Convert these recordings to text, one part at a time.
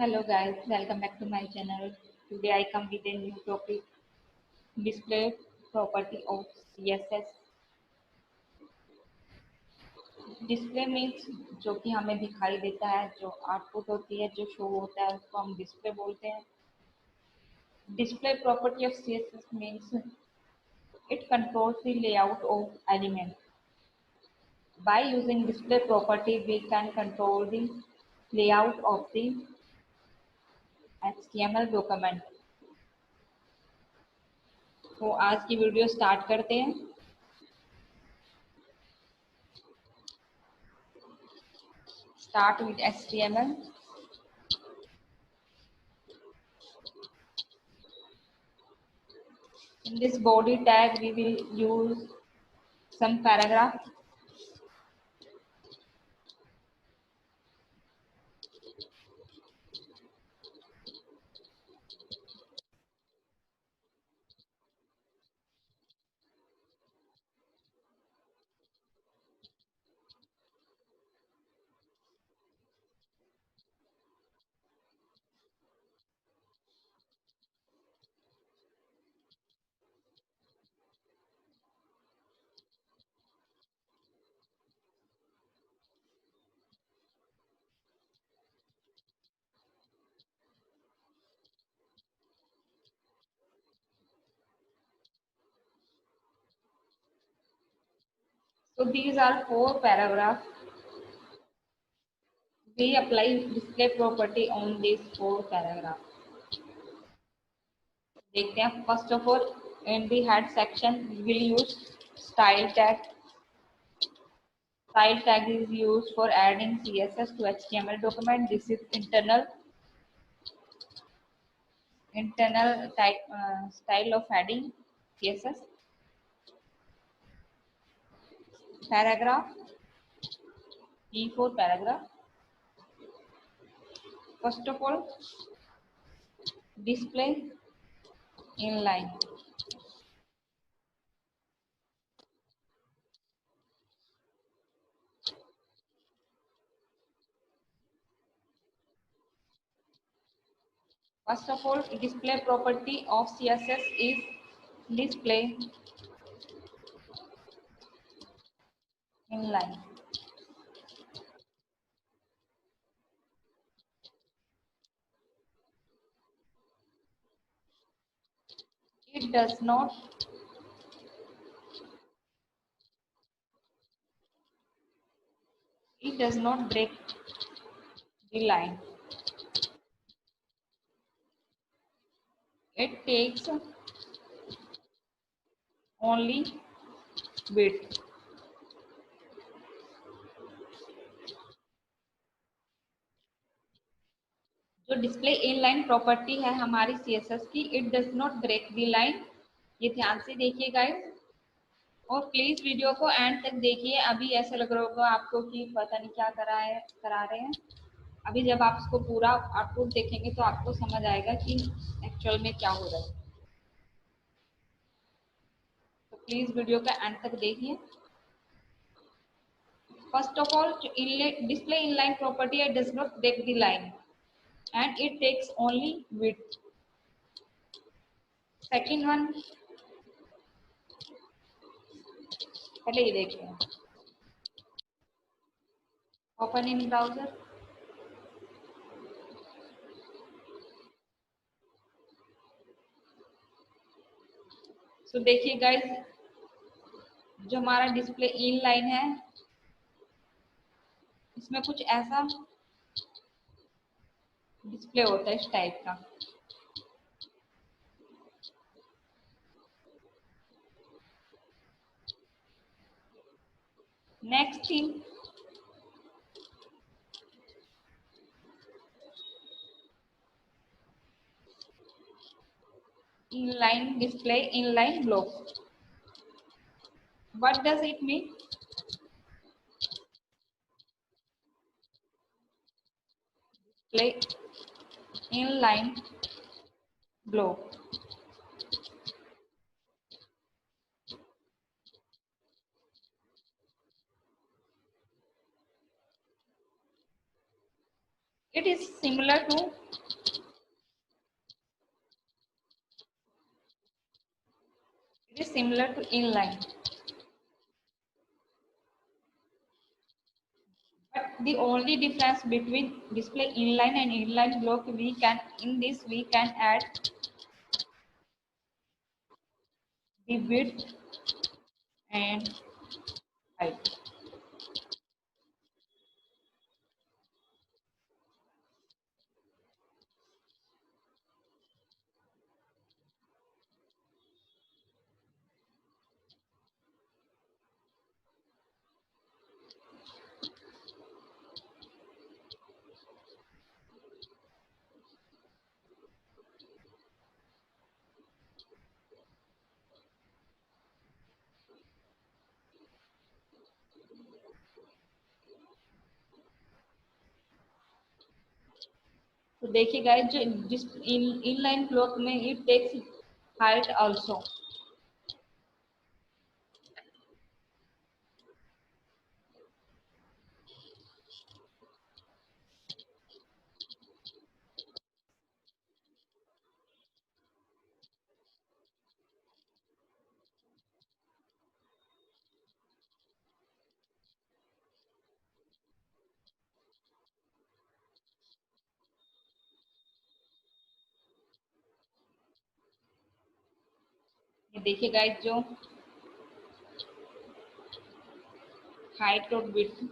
Hello guys, welcome back to my channel. Today I come with a new topic, display property of CSS. Display means जो कि हमें दिखाई देता है, जो आउटपुट होती है, जो शो होता है उसको हम डिस्प्ले बोलते हैं. Display property of CSS means it controls the layout of element. By using display property we can control the layout of the HTML document. तो आज की वीडियो स्टार्ट करते हैं. Start with HTML. In this body tag we will use some paragraph. So these are four paragraphs. We apply display property on these four paragraphs. देखते हैं. First of all, in the head section we will use style tag. Style tag is used for adding CSS to HTML document. This is internal type style of adding CSS. Paragraph, E for paragraph. First of all, display inline. First of all, display property of CSS is display inline. It does not break the line. It takes only width. जो display inline property है हमारी CSS की, it does not break the line. ये ध्यान से देखिए guys, और please video को एंड तक देखिए. अभी ऐसा लग रहा होगा आपको कि पता नहीं क्या करा रहे हैं. अभी जब आप इसको पूरा आउटपुट देखेंगे तो आपको समझ आएगा कि एक्चुअल में क्या हो रहा है. तो प्लीज वीडियो का एंड तक देखिए. First of all, display inline property does not break the line and it takes only width. Second one, पहले ये देखते हैं. Open in browser. So देखिए गाइस, जो हमारा डिस्प्ले इन लाइन है इसमें कुछ ऐसा डिस्प्ले होता है इस टाइप का. Next thing, inline display inline block. What does it mean? Display inline block. It is similar to inline. But the only difference between display inline and inline block, we can add the width and height. तो देखिए guys, जो जिस inline block में it takes height also. ये देखिए guys, जो height और width,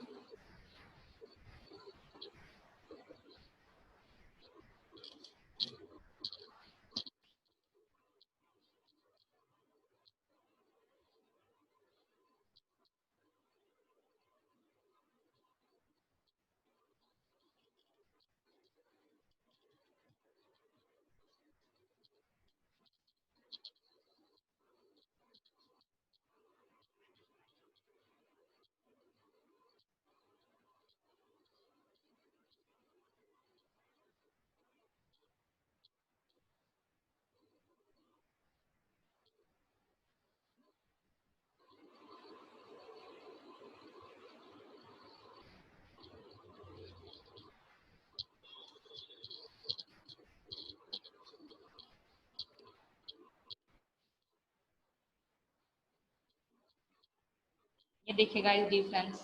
ये देखिए guys difference,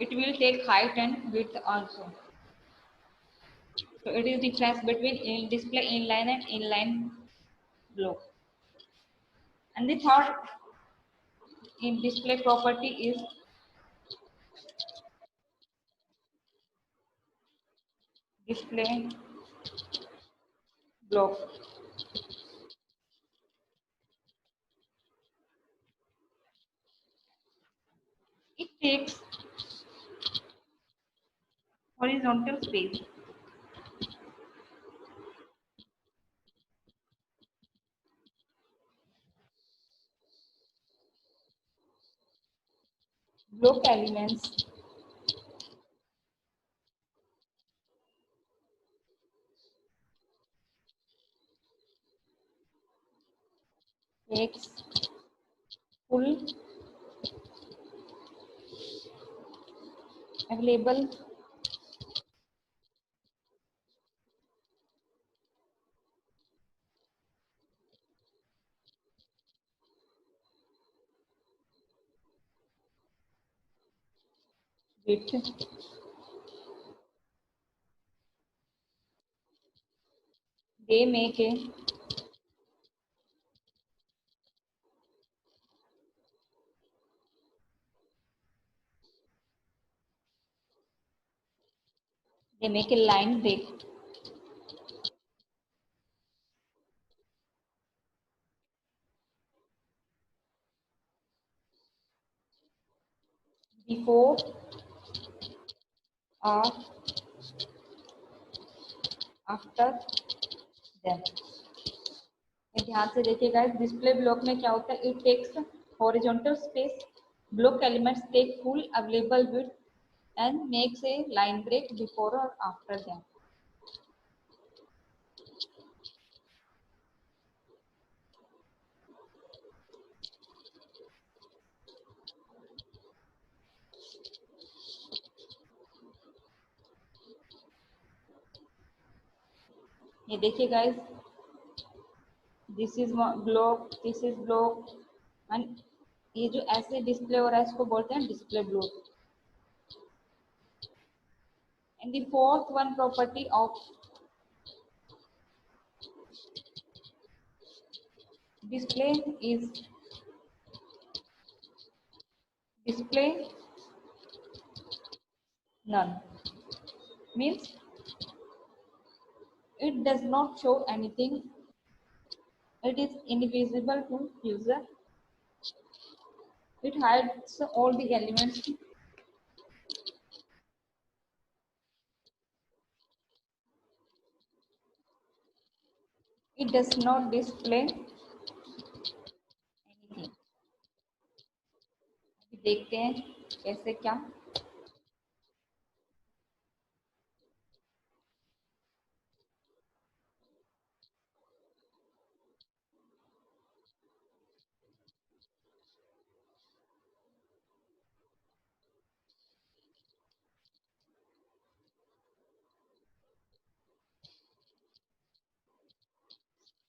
it will take height and width also. So it is difference between display inline and inline block. And the third in display property is display block. It takes horizontal space. Block elements takes full available width. They make a line break before or after them. ये ध्यान से देखिएगा, display block में क्या होता है, it takes horizontal space, block elements take full available width and makes a line break before or after them. ये देखिए guys, this is block, this is block, and ये जो ऐसे डिस्प्ले हो रहा है इसको बोलते हैं display block. And the fourth one property of display is display none. Means it does not show anything, it is invisible to user, it hides all the elements, it does not display anything. अभी देखते हैं कैसे क्या.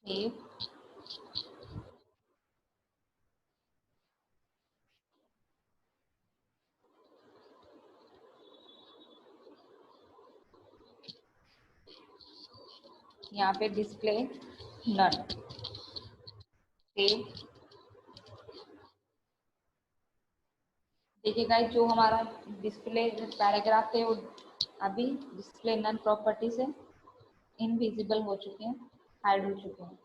ये यहाँ पे display none. देखिए guys, जो हमारा डिस्प्ले पैराग्राफ थे वो अभी डिस्प्ले नन प्रॉपर्टी से इनविजिबल हो चुके हैं, हाइड हो चुके हैं.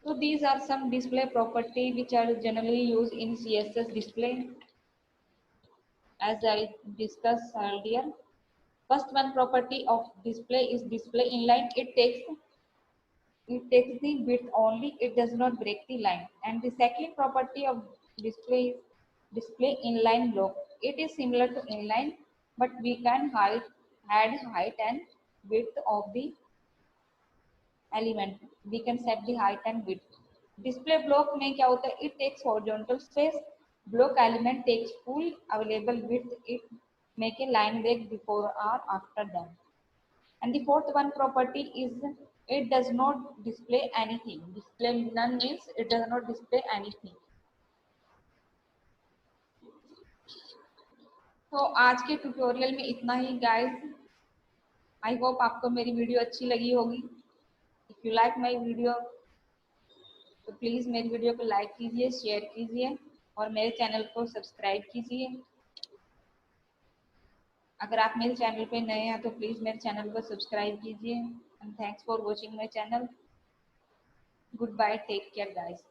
So these are some display property which are generally used in CSS display. As I discussed earlier, first one property of display is display inline. It takes the width only. It does not break the line. And the second property of display is display inline block. It is similar to inline, but we can add height and width of the element. We can set the height and width. Display block में क्या होता है, it takes horizontal space, block element takes full available width, it make a line break before और after them. And the fourth one property is it does not display anything. Display none means it does not display anything. तो आज के tutorial में इतना ही guys. I hope आपको मेरी video अच्छी लगी होगी. If you like my video तो प्लीज़ मेरी वीडियो को लाइक कीजिए, शेयर कीजिए और मेरे चैनल को सब्सक्राइब कीजिए. अगर आप मेरे चैनल पे नए हैं तो प्लीज़ मेरे चैनल को सब्सक्राइब कीजिए. And thanks for watching my channel. Goodbye, take care guys.